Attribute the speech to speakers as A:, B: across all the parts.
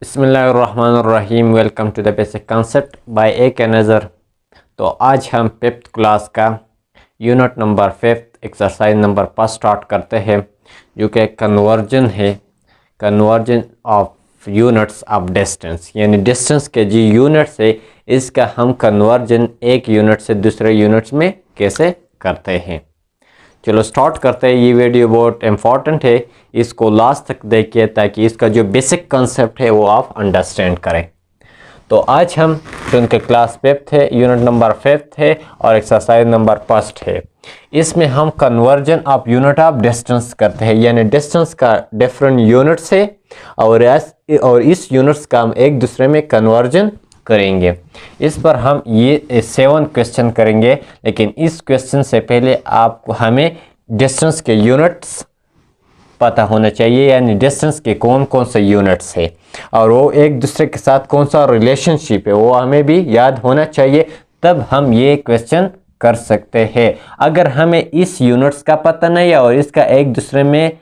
A: बिस्मिल्लाहिर्रहमानिर्रहीम। Welcome to the basic concept by A K Nazar. तो आज हम 5th क्लास का unit number 5 exercise number 5 start करते हैं, जो कि कन्वर्जन है। Conversion of units of distance, यानी डिस्टेंस के जो यूनिट्स है इसका हम कन्वर्जन एक यूनिट से दूसरे यूनिट्स में कैसे करते हैं। चलो स्टार्ट करते हैं। ये वीडियो बहुत इम्पॉर्टेंट है, इसको लास्ट तक देखिए ताकि इसका जो बेसिक कंसेप्ट है वो आप अंडरस्टैंड करें। तो आज हम चूँकि क्लास 5th है, यूनिट नंबर 5th है और एक्सरसाइज नंबर 1 है। इसमें हम conversion of unit of distance करते हैं, यानी डिस्टेंस का डिफरेंट यूनिट्स है और इस यूनिट्स का हम एक दूसरे में कन्वर्जन करेंगे। इस पर हम ये 7 क्वेश्चन करेंगे, लेकिन इस क्वेश्चन से पहले आपको हमें डिस्टेंस के यूनिट्स पता होना चाहिए, यानी डिस्टेंस के कौन कौन से यूनिट्स है और वो एक दूसरे के साथ कौन सा रिलेशनशिप है वो हमें भी याद होना चाहिए, तब हम ये क्वेश्चन कर सकते हैं। अगर हमें इस यूनिट्स का पता नहीं है और इसका एक दूसरे में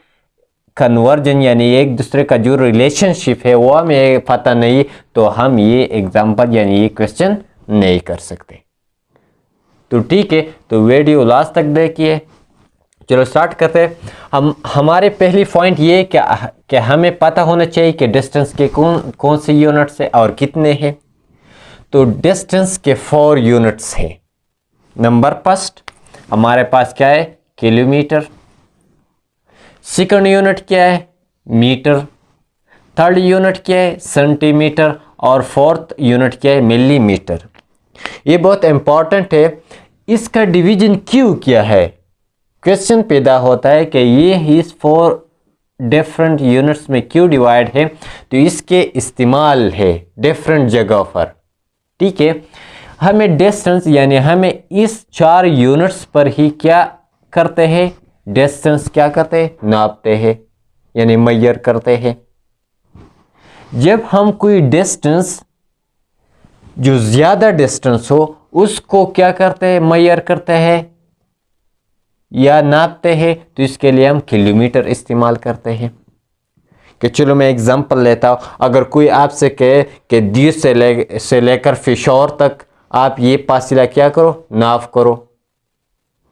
A: कन्वर्जन यानी एक दूसरे का जो रिलेशनशिप है वो हमें पता नहीं, तो हम ये एग्जाम्पल यानी ये क्वेश्चन नहीं कर सकते। तो ठीक है, तो वीडियो लास्ट तक देखिए। चलो स्टार्ट करते हैं। हमारे पहली पॉइंट ये कि हमें पता होना चाहिए कि डिस्टेंस के कौन से यूनिट्स है और कितने हैं। तो डिस्टेंस के 4 यूनिट्स हैं। नंबर फर्स्ट हमारे पास क्या है, किलोमीटर। सेकंड यूनिट क्या है, मीटर। थर्ड यूनिट क्या है, सेंटीमीटर। और फोर्थ यूनिट क्या है, मिलीमीटर। ये बहुत इंपॉर्टेंट है। इसका डिवीजन क्यों किया है, क्वेश्चन पैदा होता है कि ये इस 4 डिफरेंट यूनिट्स में क्यों डिवाइड है, तो इसके इस्तेमाल है डिफरेंट जगह पर। ठीक है, हमें डिस्टेंस यानी हमें इस 4 यूनिट्स पर ही क्या करते हैं, डिस्टेंस क्या करते हैं, नापते हैं यानी मेजर करते हैं। जब हम कोई डिस्टेंस जो ज़्यादा डिस्टेंस हो उसको क्या करते हैं, मेजर करते हैं या नापते हैं, तो इसके लिए हम किलोमीटर इस्तेमाल करते हैं। कि चलो मैं एग्जांपल लेता हूँ। अगर कोई आपसे कहे कि दीव से लेकर फिशौर तक आप ये फासला क्या करो, नाप करो,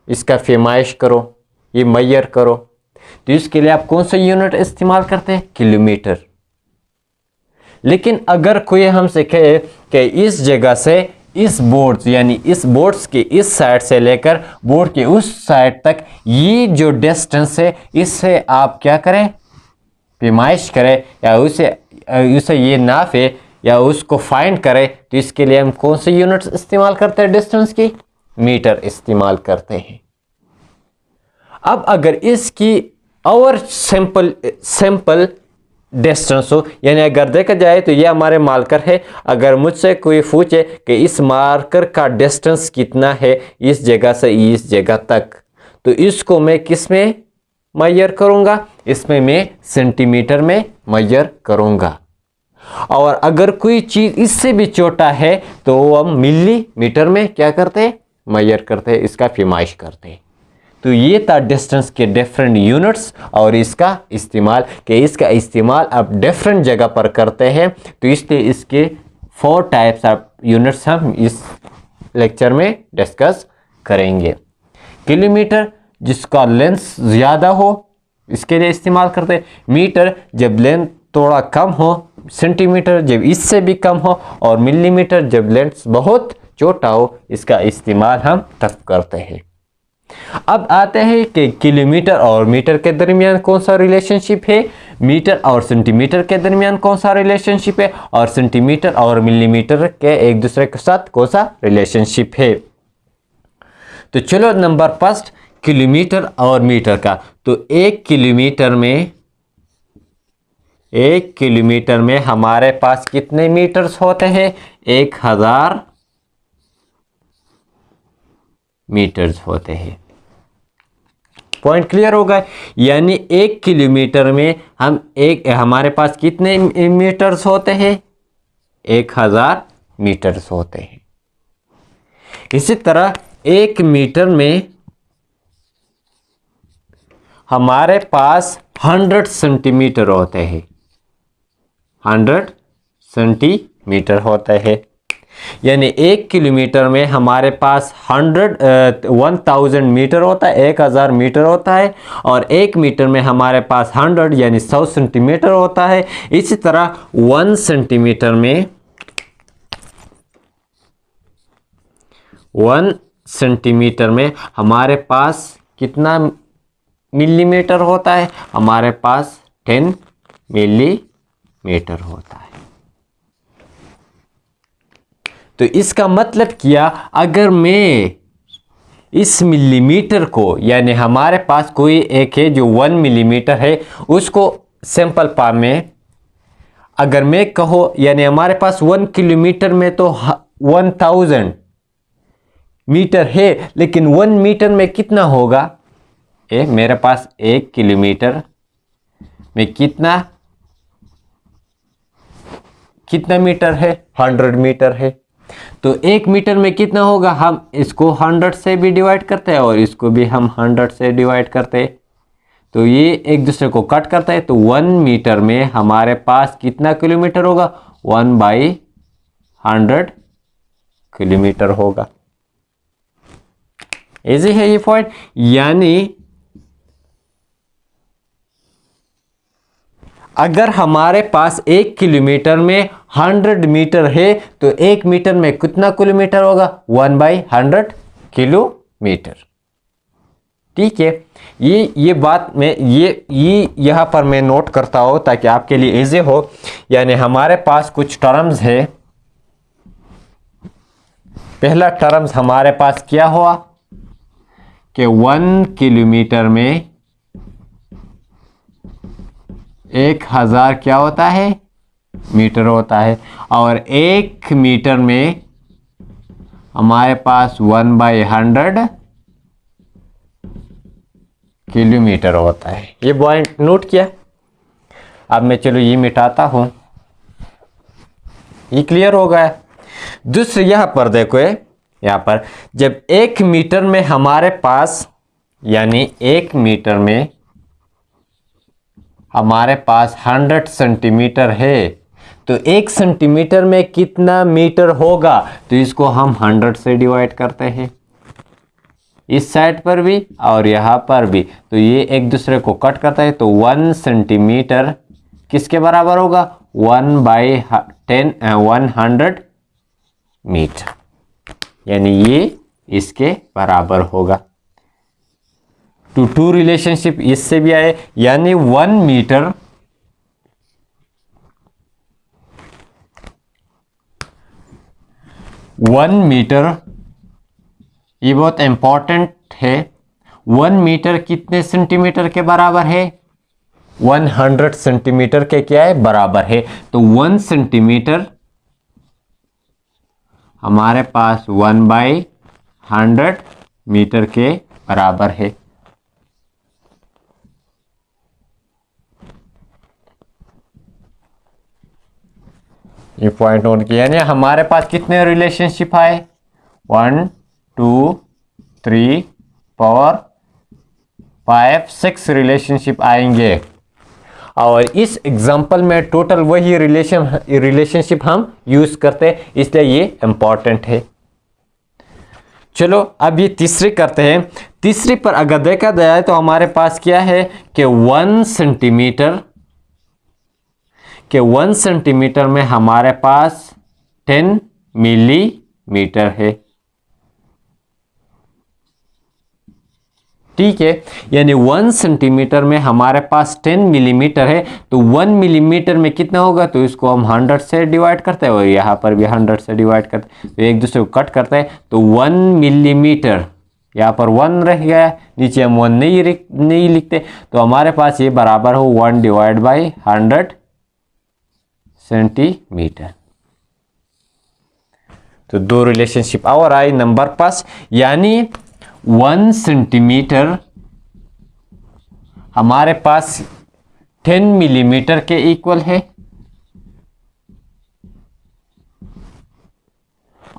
A: इसका फैमाइश करो, ये मेजर करो, तो इसके लिए आप कौन सा यूनिट इस्तेमाल करते हैं, किलोमीटर। लेकिन अगर कोई हमसे कहे कि इस जगह से इस बोर्ड यानी इस बोर्ड्स के इस साइड से लेकर बोर्ड के उस साइड तक ये जो डिस्टेंस है, इससे आप क्या करें, पैमाइश करें या उसे ये नापे या उसको फाइंड करें, तो इसके लिए हम कौन से यूनिट्स इस्तेमाल करते हैं, डिस्टेंस की, मीटर इस्तेमाल करते हैं। अब अगर इसकी और सिंपल डिस्टेंस हो, यानी अगर देखा जाए तो ये हमारे मार्कर है। अगर मुझसे कोई पूछे कि इस मार्कर का डिस्टेंस कितना है इस जगह से इस जगह तक, तो इसको मैं किस में मेजर करूंगा, इसमें मैं सेंटीमीटर में मेजर करूंगा। और अगर कोई चीज़ इससे भी छोटा है तो हम मिलीमीटर में क्या करते हैं, मेजर करते हैं, इसका फैमाइश करते हैं। तो ये था डिस्टेंस के डिफरेंट यूनिट्स और इसका इस्तेमाल अब डिफरेंट जगह पर करते हैं, तो इसलिए इसके 4 टाइप्स ऑफ यूनिट्स हम इस लेक्चर में डिस्कस करेंगे। किलोमीटर जिसका लेंथ ज़्यादा हो इसके लिए इस्तेमाल करते हैं। मीटर जब लेंथ थोड़ा कम हो, सेंटीमीटर जब इससे भी कम हो, और मिलीमीटर जब लेंथ बहुत छोटा हो, इसका इस्तेमाल हम तब करते हैं। अब आते हैं कि किलोमीटर और मीटर के दरमियान कौन सा रिलेशनशिप है, मीटर और सेंटीमीटर के दरमियान कौन सा रिलेशनशिप है, और सेंटीमीटर और मिलीमीटर के एक दूसरे के साथ कौन सा रिलेशनशिप है। तो चलो नंबर फर्स्ट किलोमीटर और मीटर का। तो 1 किलोमीटर में हमारे पास कितने मीटर्स होते हैं, 1000 मीटर्स होते हैं। पॉइंट क्लियर होगा, यानी 1 किलोमीटर में हमारे पास कितने मीटर्स होते हैं, 1000 मीटर्स होते हैं। इसी तरह 1 मीटर में हमारे पास 100 सेंटीमीटर होते हैं, 100 सेंटीमीटर होता है। यानी 1 किलोमीटर में हमारे पास 1000 मीटर होता है, 1000 मीटर होता है, और 1 मीटर में हमारे पास 100 यानी 100 सेंटीमीटर होता है। इसी तरह 1 सेंटीमीटर में 1 सेंटीमीटर में हमारे पास कितना मिलीमीटर होता है? हमारे पास 10 मिलीमीटर होता है। तो इसका मतलब क्या, अगर मैं इस मिलीमीटर को, यानी हमारे पास कोई एक है जो 1 मिलीमीटर है, उसको सिंपल फॉर्म में अगर मैं कहो, यानी हमारे पास 1 किलोमीटर में तो 1000 मीटर है, लेकिन 1 मीटर में कितना होगा? मेरे पास 1 किलोमीटर में कितना मीटर है? 100 मीटर है। तो 1 मीटर में कितना होगा? हम इसको 100 से भी डिवाइड करते हैं और इसको भी हम 100 से डिवाइड करते हैं, तो ये एक दूसरे को कट करता है। तो 1 मीटर में हमारे पास कितना किलोमीटर होगा? 1/100 किलोमीटर होगा। इजी है ये पॉइंट। यानी अगर हमारे पास 1 किलोमीटर में 100 मीटर है, तो 1 मीटर में कितना किलोमीटर होगा? 1/100 किलोमीटर। ठीक है, ये बात मैं ये यहाँ पर मैं नोट करता हूँ ताकि आपके लिए इजी हो। यानी हमारे पास कुछ टर्म्स है। पहला टर्म्स हमारे पास क्या हुआ कि 1 किलोमीटर में 1000 क्या होता है? मीटर होता है। और 1 मीटर में हमारे पास 1/100 किलोमीटर होता है। ये पॉइंट नोट किया। अब मैं चलो ये मिटाता हूं, ये क्लियर हो गया। दूसरे यहां पर देखो, यहां पर जब 1 मीटर में हमारे पास, यानी 1 मीटर में हमारे पास 100 सेंटीमीटर है, तो 1 सेंटीमीटर में कितना मीटर होगा? तो इसको हम 100 से डिवाइड करते हैं, इस साइड पर भी और यहाँ पर भी। तो ये एक दूसरे को कट करता है, तो 1 सेंटीमीटर किसके बराबर होगा? 1/100 मीटर, यानी ये इसके बराबर होगा। टू टू रिलेशनशिप इससे भी आए, यानी 1 मीटर ये बहुत इंपॉर्टेंट है। 1 मीटर कितने सेंटीमीटर के बराबर है? 100 सेंटीमीटर के क्या है? बराबर है। तो 1 सेंटीमीटर हमारे पास 1/100 मीटर के बराबर है। ये पॉइंट नोट किया। यानी हमारे पास कितने रिलेशनशिप आए? 1 2 3 4 5 6 रिलेशनशिप आएंगे। और इस एग्जांपल में टोटल वही रिलेशनशिप हम यूज करते हैं, इसलिए ये इंपॉर्टेंट है। चलो अब ये तीसरी करते हैं। तीसरी पर अगर देखा जाए तो हमारे पास क्या है कि 1 सेंटीमीटर में हमारे पास 10 मिलीमीटर है। ठीक है, यानी 1 सेंटीमीटर में हमारे पास 10 मिलीमीटर है, तो 1 मिलीमीटर में कितना होगा? तो इसको हम 100 से डिवाइड करते हैं और यहाँ पर भी 100 से डिवाइड करते हैं, तो एक दूसरे को कट करते हैं। तो 1 मिलीमीटर, यहाँ पर 1 रह गया, नीचे हम 1 नहीं लिखते, तो हमारे पास ये बराबर हो 1/100 सेंटीमीटर। तो दो रिलेशनशिप और आई नंबर 5, यानी 1 सेंटीमीटर हमारे पास 10 मिलीमीटर के इक्वल है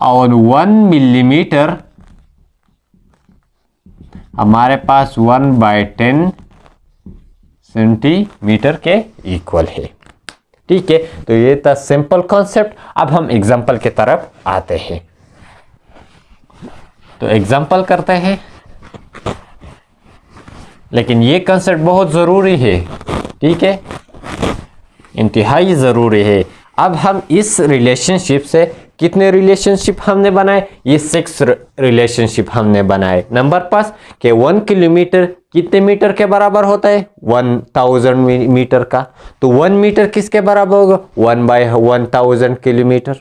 A: और 1 मिलीमीटर हमारे पास 1/10 सेंटीमीटर के इक्वल है। ठीक है, तो ये था सिंपल कॉन्सेप्ट। अब हम एग्जांपल की तरफ आते हैं, तो एग्जांपल करते हैं, लेकिन ये कॉन्सेप्ट बहुत ज़रूरी है, ठीक है, इंतहाई ज़रूरी है। अब हम इस रिलेशनशिप से कितने रिलेशनशिप हमने बनाए, ये 6 रिलेशनशिप हमने बनाए। नंबर पास के 1 किलोमीटर कितने मीटर के बराबर होता है, 1000 मीटर का, तो 1 मीटर किसके बराबर होगा, 1/1000 किलोमीटर,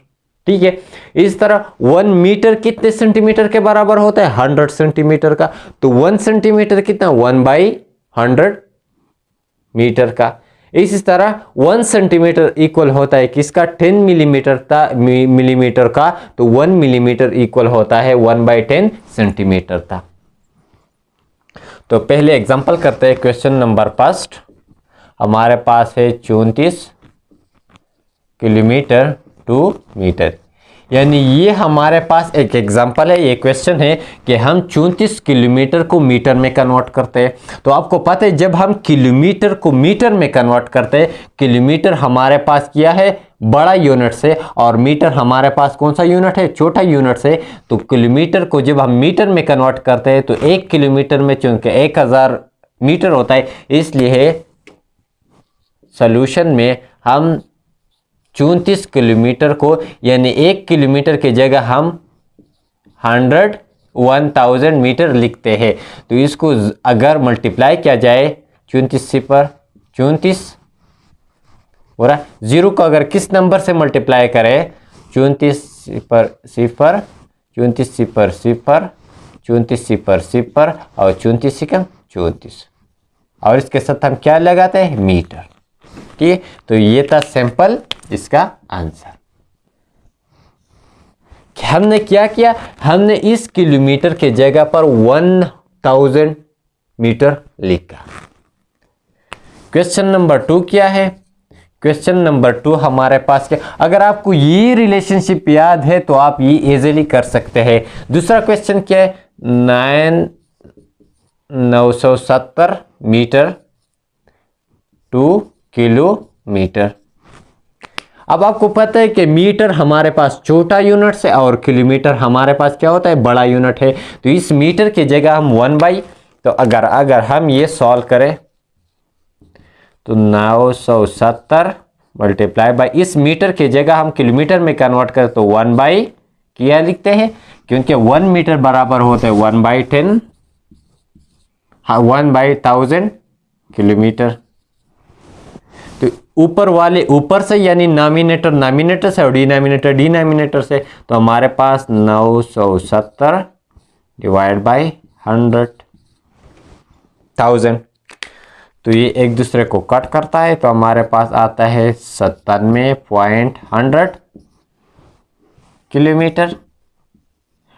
A: ठीक है। इस तरह 1 मीटर कितने सेंटीमीटर के बराबर होता है, 100 सेंटीमीटर का, तो 1 सेंटीमीटर कितना, 1/100 मीटर का। इसी तरह 1 सेंटीमीटर इक्वल होता है किसका, 10 मिलीमीटर का, तो 1 मिलीमीटर इक्वल होता है 1/10 सेंटीमीटर का। तो पहले एग्जांपल करते हैं, क्वेश्चन नंबर फर्स्ट हमारे पास है 34 किलोमीटर टू मीटर, यानी ये हमारे पास एक एग्जांपल है, ये क्वेश्चन है कि हम 34 किलोमीटर को मीटर में कन्वर्ट करते हैं। तो आपको पता है जब हम किलोमीटर को मीटर में कन्वर्ट करते हैं, किलोमीटर हमारे पास क्या है, बड़ा यूनिट से, और मीटर हमारे पास कौन सा यूनिट है, छोटा यूनिट से। तो किलोमीटर को जब हम मीटर में कन्वर्ट करते हैं तो 1 किलोमीटर में चूंकि 1000 मीटर होता है, इसलिए सोल्यूशन में हम 34 किलोमीटर को, यानी 1 किलोमीटर की जगह हम 1000 मीटर लिखते हैं। तो इसको अगर मल्टीप्लाई किया जाए 34 से पर 34 हो रहा, जीरो को अगर किस नंबर से मल्टीप्लाई करें, 34 पर 0, 34 पर 0, 34 पर 0 और 34 कम 34, और इसके साथ हम क्या लगाते हैं, मीटर, ठीक है। तो ये था सिंपल इसका आंसर। हमने क्या किया, हमने इस किलोमीटर के जगह पर 1000 मीटर लिखा। क्वेश्चन नंबर 2 क्या है, क्वेश्चन नंबर 2 हमारे पास क्या, अगर आपको ये रिलेशनशिप याद है तो आप ये इजीली कर सकते हैं। दूसरा क्वेश्चन क्या है, 970 मीटर टू किलोमीटर। अब आपको पता है कि मीटर हमारे पास छोटा यूनिट है और किलोमीटर हमारे पास क्या होता है, बड़ा यूनिट है। तो इस मीटर की जगह हम 1/, तो अगर हम ये सॉल्व करें तो 970 मल्टीप्लाई बाई, इस मीटर की जगह हम किलोमीटर में कन्वर्ट करें तो 1/, क्या लिखते हैं, क्योंकि 1 मीटर बराबर होता है 1/10, 1/1000 किलोमीटर। तो ऊपर वाले ऊपर से, यानी नॉमिनेटर से और डिनोमिनेटर से, तो हमारे पास 970 डिवाइड बाई 100,000, तो ये एक दूसरे को कट करता है, तो हमारे पास आता है 97.100 किलोमीटर।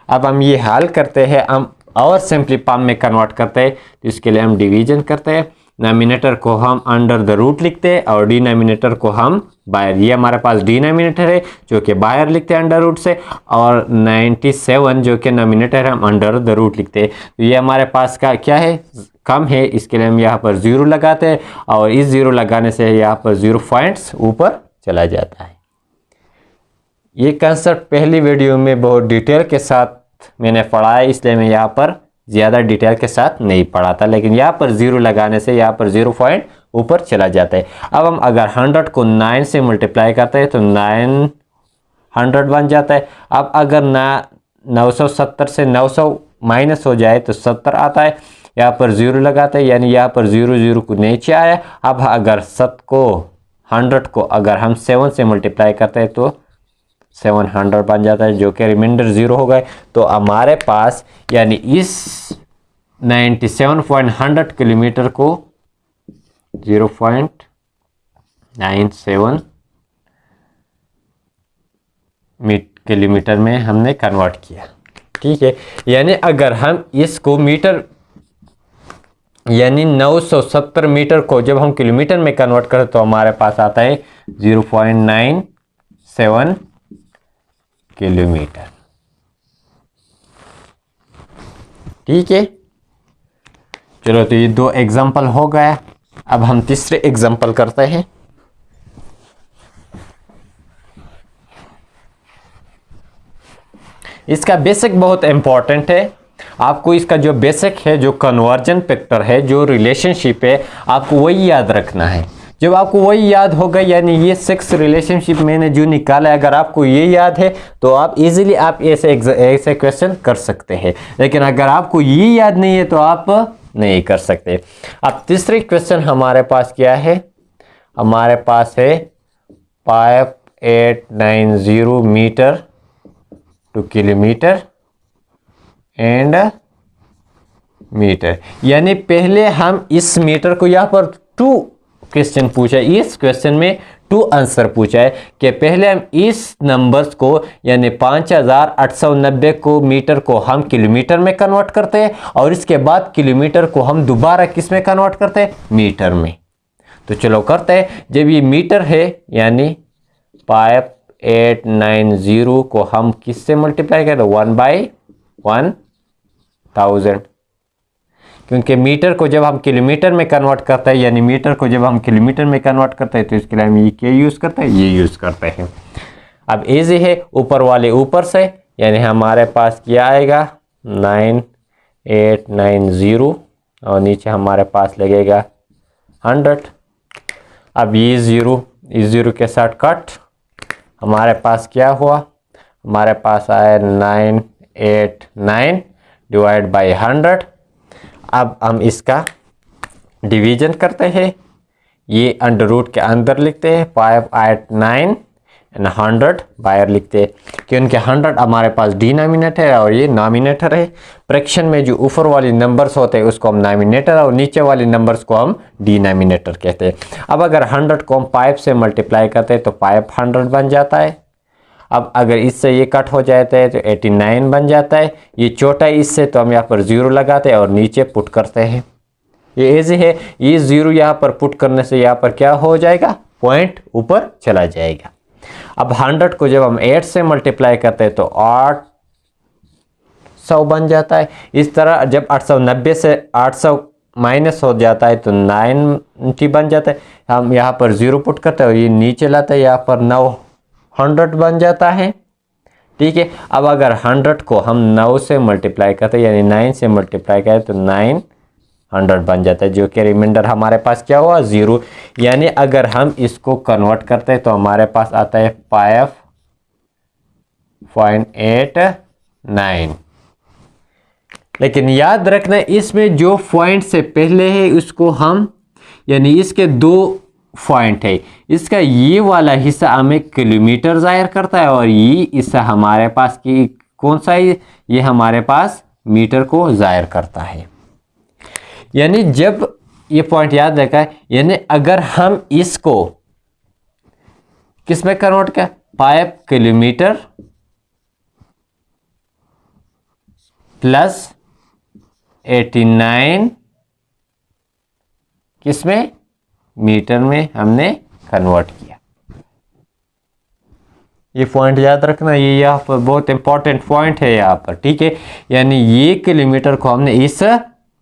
A: अब हम ये हल करते हैं, हम और सिंपली फॉर्म में कन्वर्ट करते हैं, तो इसके लिए हम डिवीजन करते हैं, नॉमिनेटर को हम अंडर द रूट लिखते हैं और डिनोमिनेटर को हम बाहर, ये हमारे पास डिनोमिनेटर है जो कि बाहर लिखते हैं अंडर रूट से, और 97 जो कि नॉमिनेटर है हम अंडर द रूट लिखते हैं। तो ये हमारे पास का क्या है, कम है, इसके लिए हम यहाँ पर 0 लगाते हैं, और इस 0 लगाने से यहाँ पर 0 पॉइंट्स ऊपर चला जाता है। ये कंसेप्ट पहली वीडियो में बहुत डिटेल के साथ मैंने पढ़ा है, इसलिए मैं यहाँ पर ज़्यादा डिटेल के साथ नहीं पढ़ा था, लेकिन यहाँ पर 0 लगाने से यहाँ पर 0 पॉइंट ऊपर चला जाता है। अब हम अगर 100 को 9 से मल्टीप्लाई करते हैं तो 900 बन जाता है। अब अगर 970 से 900 माइनस हो जाए तो 70 आता है, यहाँ पर 0 लगाते हैं, यानी यहाँ पर 0 को नीचे आया। अब अगर 100 को अगर हम 7 से मल्टीप्लाई करते हैं तो 700 बन जाता है, जो कि रिमाइंडर 0 हो गए। तो हमारे पास यानी इस 97.100 किलोमीटर को 0.97 किलोमीटर में हमने कन्वर्ट किया, ठीक है। यानी अगर हम इसको मीटर, यानी 970 मीटर को जब हम किलोमीटर में कन्वर्ट करें तो हमारे पास आता है 0.97 किलोमीटर, ठीक है। चलो, तो ये 2 एग्जाम्पल हो गया। अब हम तीसरे एग्जाम्पल करते हैं। इसका बेसिक बहुत इंपॉर्टेंट है। आपको इसका जो बेसिक है, जो कन्वर्जन फैक्टर है, जो रिलेशनशिप है, आपको वही याद रखना है। जब आपको वही याद होगा, यानी ये 6 रिलेशनशिप मैंने जो निकाला है, अगर आपको ये याद है तो आप इजीली आप ऐसे क्वेश्चन कर सकते हैं। लेकिन अगर आपको ये याद नहीं है तो आप नहीं कर सकते। अब तीसरी क्वेश्चन हमारे पास क्या है? हमारे पास है 5890 metre to kilometre and metre. यानी पहले हम इस मीटर को यहाँ पर 2 क्वेश्चन पूछा है, इस क्वेश्चन में 2 आंसर पूछा है कि पहले हम इस नंबर्स को यानी 5890 को मीटर को हम किलोमीटर में कन्वर्ट करते हैं और इसके बाद किलोमीटर को हम दोबारा किस में कन्वर्ट करते हैं? मीटर में। तो चलो करते हैं। जब ये मीटर है यानी 5890 को हम किससे मल्टीप्लाई करें? 1/1000, क्योंकि मीटर को जब हम किलोमीटर में कन्वर्ट करते हैं, यानी मीटर को जब हम किलोमीटर में कन्वर्ट करते हैं तो इसके लिए हम ये क्या यूज़ करते हैं? ये यूज़ करते हैं। अब इजी है, ऊपर वाले ऊपर से, यानी हमारे पास क्या आएगा? 9890 और नीचे हमारे पास लगेगा 100। अब ये ज़ीरो के साथ कट, हमारे पास क्या हुआ? हमारे पास आया 989 डिवाइड बाई 100। अब हम इसका डिवीजन करते हैं, ये अंडर रूट के अंदर लिखते हैं, 589 एंड 100 बाहर लिखते हैं, क्योंकि 100 हमारे पास डिनोमिनेटर है और ये नॉमिनेटर है। फ्रैक्शन में जो ऊपर वाले नंबर्स होते हैं उसको हम नॉमिनेटर और नीचे वाले नंबर्स को हम डिनोमिनेटर कहते हैं। अब अगर 100 को हम 5 से मल्टीप्लाई करते हैं तो 500 बन जाता है। अब अगर इससे ये कट हो जाता है तो 89 बन जाता है। ये छोटा है इससे, तो हम यहाँ पर 0 लगाते हैं और नीचे पुट करते हैं। ये इजी है, ये 0 यहाँ पर पुट करने से यहाँ पर क्या हो जाएगा? पॉइंट ऊपर चला जाएगा। अब 100 को जब हम 8 से मल्टीप्लाई करते हैं तो 800 बन जाता है। इस तरह जब 890 से 800 माइनस हो जाता है तो 90 बन जाता है। हम यहाँ पर 0 पुट करते हैं और ये नीचे लाते हैं, यहाँ पर 900 बन जाता है। ठीक है। अब अगर 100 को हम 9 से मल्टीप्लाई करते हैं यानी 9 से मल्टीप्लाई करें तो 900 बन जाता है, जो कि रिमाइंडर हमारे पास क्या हुआ? 0। यानी अगर हम इसको कन्वर्ट करते हैं तो हमारे पास आता है 5.89। लेकिन याद रखना इसमें जो पॉइंट से पहले है उसको हम, यानी इसके 2 पॉइंट है, इसका ये वाला हिस्सा हमें किलोमीटर जाहिर करता है और ये हिस्सा हमारे पास की कौन सा है? ये हमारे पास मीटर को जाहिर करता है। यानी जब ये पॉइंट याद रखा है, यानी अगर हम इसको किस में कन्वर्ट किया? 5 किलोमीटर प्लस 89 किस में? मीटर में हमने कन्वर्ट किया। ये पॉइंट याद रखना, ये यहाँ पर बहुत इंपॉर्टेंट पॉइंट है यहाँ पर। ठीक है। यानी ये किलोमीटर को हमने इस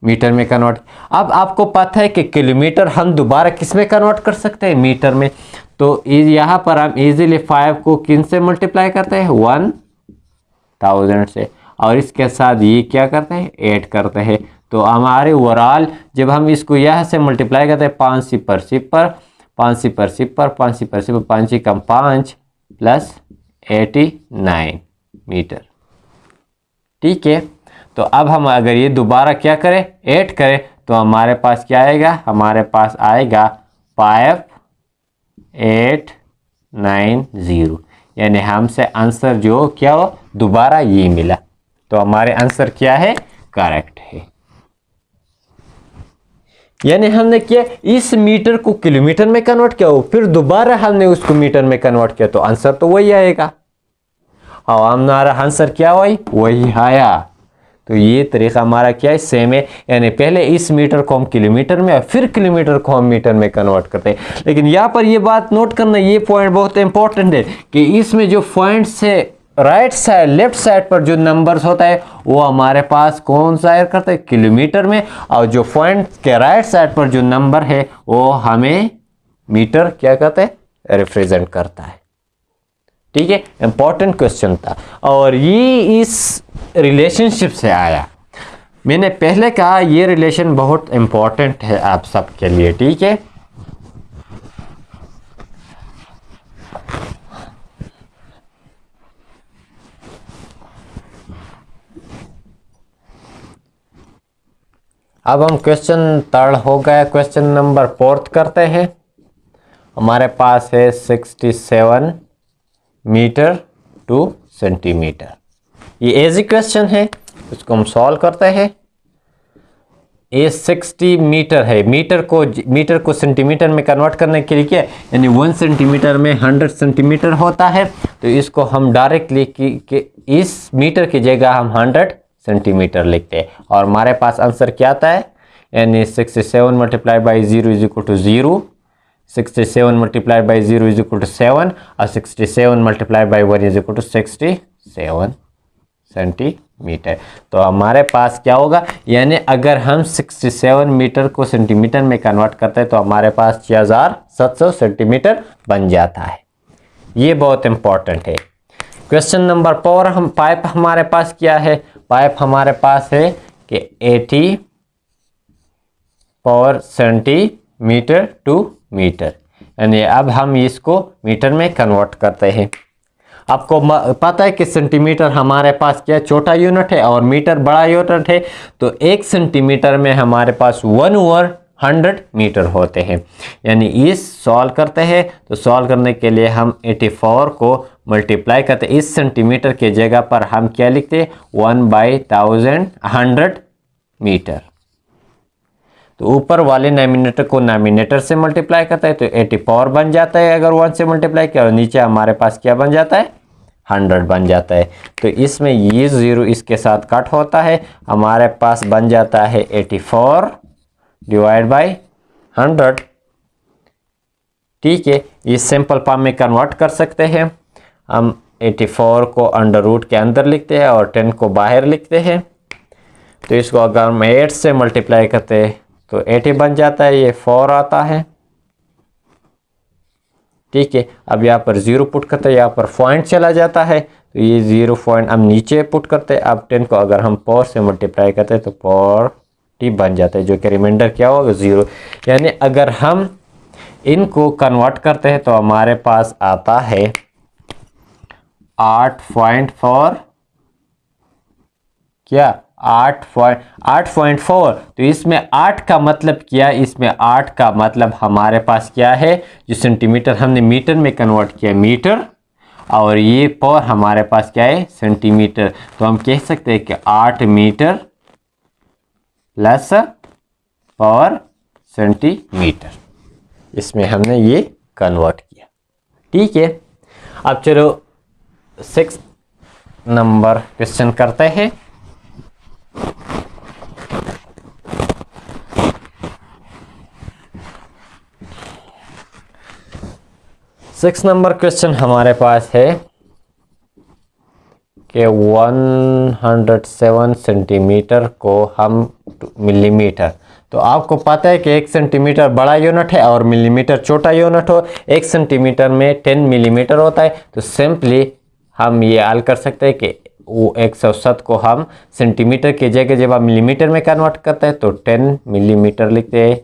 A: मीटर में कन्वर्ट। अब आपको पता है कि किलोमीटर हम दोबारा किस में कन्वर्ट कर सकते हैं? मीटर में। तो यहाँ पर हम इजीली 5 को किन से मल्टीप्लाई करते हैं? 1000 से, और इसके साथ ये क्या करते हैं? ऐड करते हैं। तो हमारे ओवरऑल जब हम इसको यहाँ से मल्टीप्लाई करते हैं 5 सिपर 5 कम 5 प्लस 89 मीटर। ठीक है। तो अब हम अगर ये दोबारा क्या करें? ऐड करें तो हमारे पास क्या आएगा? हमारे पास आएगा 5890। यानी हमसे आंसर जो क्या हो? दोबारा ये मिला। तो हमारे आंसर क्या है? करेक्ट है। यानी हमने क्या, इस मीटर को किलोमीटर में कन्वर्ट किया हो, फिर दोबारा हमने उसको मीटर में कन्वर्ट किया, तो आंसर तो वही आएगा। और हमारा आंसर क्या वही आया। तो ये तरीका हमारा क्या है? सेम है। यानी पहले इस मीटर को हम किलोमीटर में और फिर किलोमीटर को हम मीटर में कन्वर्ट करते हैं। लेकिन यहाँ पर ये बात नोट करना, ये पॉइंट बहुत इंपॉर्टेंट है कि इसमें जो पॉइंट्स है राइट साइड लेफ्ट साइड पर जो नंबर्स होता है वो हमारे पास कौन सा जाहिर करता है? किलोमीटर में। और जो पॉइंट के राइट साइड पर जो नंबर है वो हमें मीटर क्या कहते हैं? रिप्रेजेंट करता है। ठीक है, इंपॉर्टेंट क्वेश्चन था और ये इस रिलेशनशिप से आया। मैंने पहले कहा ये रिलेशन बहुत इंपॉर्टेंट है आप सबके लिए, ठीक है। अब हम क्वेश्चन थर्ड हो गया, क्वेश्चन नंबर फोर्थ करते हैं। हमारे पास है 67 मीटर टू सेंटीमीटर। ये इजी क्वेश्चन है, इसको हम सॉल्व करते हैं। ये 60 मीटर है, मीटर को सेंटीमीटर में कन्वर्ट करने के लिए क्या, यानी 1 सेंटीमीटर में 100 सेंटीमीटर होता है, तो इसको हम डायरेक्टली कि इस मीटर की जगह हम 100 सेंटीमीटर लिखते हैं और हमारे पास आंसर क्या आता है, यानी 67 multiply by 0 is equal to 0, 67 multiply by 0 is equal to 7 और 67 multiply by 1 is equal to 67 centimetre. तो हमारे पास क्या होगा, यानी अगर हम 67 मीटर को सेंटीमीटर में कन्वर्ट करते हैं तो हमारे पास 6700 सेंटीमीटर बन जाता है। ये बहुत इंपॉर्टेंट है। क्वेश्चन नंबर 5 हमारे पास क्या है, पाइप हमारे पास है कि 80 पावर सेंटीमीटर टू मीटर, यानी अब हम इसको मीटर में कन्वर्ट करते हैं। आपको पता है कि सेंटीमीटर हमारे पास क्या छोटा यूनिट है और मीटर बड़ा यूनिट है, तो 1 सेंटीमीटर में हमारे पास 1/100 मीटर होते हैं। यानी इस सॉल्व करते हैं तो सॉल्व करने के लिए हम 84 को मल्टीप्लाई करते हैं, इस सेंटीमीटर के जगह पर हम क्या लिखते हैं 1/1000 मीटर। तो ऊपर वाले नॉमिनेटर को नॉमिनेटर से मल्टीप्लाई करता है तो 84 बन जाता है अगर 1 से मल्टीप्लाई किया, और नीचे हमारे पास क्या बन जाता है 100 बन जाता है। तो इसमें ये 0 इसके साथ कट होता है, हमारे पास बन जाता है 84 डिवाइड बाई 100। ठीक है, ये सिंपल फॉर्म में कन्वर्ट कर सकते हैं। हम 84 को अंडर रूट के अंदर लिखते हैं और 10 को बाहर लिखते हैं। तो इसको अगर हम 8 से मल्टीप्लाई करते हैं तो 80 बन जाता है, ये 4 आता है। ठीक है, अब यहाँ पर 0 पुट करते हैं, यहाँ पर पॉइंट चला जाता है तो ये 0 पॉइंट हम नीचे पुट करते हैं। अब 10 को अगर हम 4 से मल्टीप्लाई करते हैं तो 40 बन जाता है, जो कि रिमाइंडर क्या होगा 0। यानी अगर हम इनको कन्वर्ट करते हैं तो हमारे पास आता है 8.4 क्या 8.4। तो इसमें 8 का मतलब क्या, इसमें 8 का मतलब हमारे पास क्या है, जो सेंटीमीटर हमने मीटर में कन्वर्ट किया मीटर, और ये पर हमारे पास क्या है सेंटीमीटर। तो हम कह सकते हैं कि 8 मीटर प्लस पर सेंटीमीटर, इसमें हमने ये कन्वर्ट किया। ठीक है, अब चलो 6 नंबर क्वेश्चन करते हैं। सिक्स नंबर क्वेश्चन हमारे पास है कि 107 सेंटीमीटर को हम मिलीमीटर, तो आपको पता है कि 1 सेंटीमीटर बड़ा यूनिट है और मिलीमीटर छोटा यूनिट हो। 1 सेंटीमीटर में 10 मिलीमीटर होता है, तो सिंपली हम ये हल कर सकते हैं कि वो 107 को हम सेंटीमीटर की जगह जब हम मिलीमीटर में कन्वर्ट करते हैं तो 10 मिलीमीटर लिखते हैं।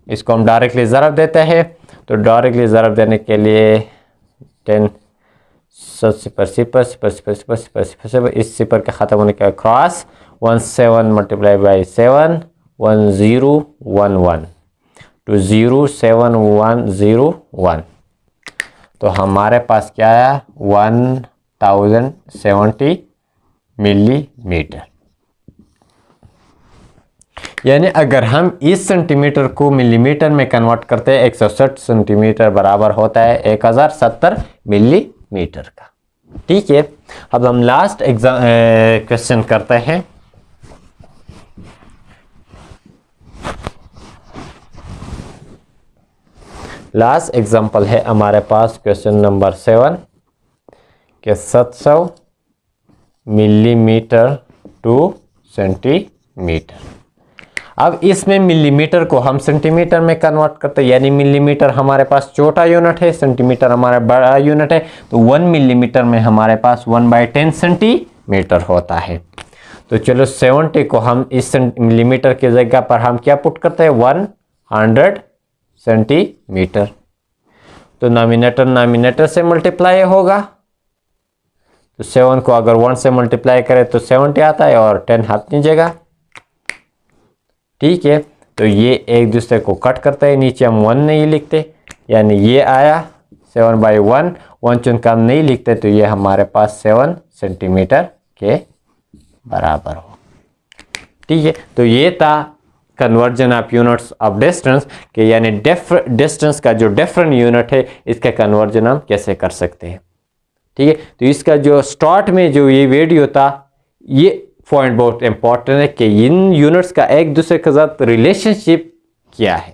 A: इसको हम डायरेक्टली ज़रब देते हैं, तो डायरेक्टली ज़रब देने के लिए 10 sipper sipper sipper sipper sipper sipper sipper इस सिपर के ख़त्म होने के क्रॉस 17 मल्टीप्लाई बाई 7 1011 to 07101। तो हमारे पास क्या आया 1070 मिलीमीटर। यानी अगर हम इस सेंटीमीटर को मिलीमीटर में कन्वर्ट करते हैं 160 सेंटीमीटर बराबर होता है 1070 मिलीमीटर का। ठीक है, अब हम लास्ट क्वेश्चन करते हैं। लास्ट एग्जांपल है हमारे पास क्वेश्चन नंबर 7 के 700 मिलीमीटर टू सेंटीमीटर। अब इसमें मिलीमीटर को हम सेंटीमीटर में कन्वर्ट करते हैं, यानी मिलीमीटर हमारे पास छोटा यूनिट है, सेंटीमीटर हमारा बड़ा यूनिट है, तो 1 मिलीमीटर में हमारे पास 1/10 सेंटीमीटर होता है। तो चलो 70 को हम इस मिलीमीटर की जगह पर हम क्या पुट करते हैं, 100 सेंटीमीटर। तो नॉमिनेटर से मल्टीप्लाई होगा, तो 7 को अगर 1 से मल्टीप्लाई करें तो 70 आता है और 10 अपनी जगह। ठीक है, तो ये एक दूसरे को कट करते हैं, नीचे हम 1 नहीं लिखते, यानी ये आया 7/1, 1 चुन कम नहीं लिखते, तो ये हमारे पास 7 सेंटीमीटर के बराबर हो। ठीक है, तो ये था conversion of units of distance के, यानी डिस्टेंस का जो डिफरेंट यूनिट है इसका कन्वर्जन हम कैसे कर सकते हैं। ठीक है, तो इसका जो स्टार्ट में जो ये वीडियो था, ये पॉइंट बहुत इंपॉर्टेंट है कि इन यूनिट्स का एक दूसरे के साथ रिलेशनशिप क्या है।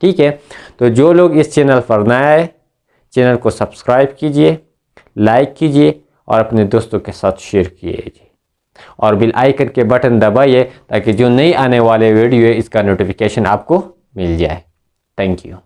A: ठीक है, तो जो लोग इस चैनल पर नए आए, चैनल को सब्सक्राइब कीजिए, लाइक कीजिए और अपने दोस्तों के साथ शेयर कीजिए और बेल आइकन के बटन दबाइए ताकि जो नई आने वाले वीडियो है इसका नोटिफिकेशन आपको मिल जाए। Thank you.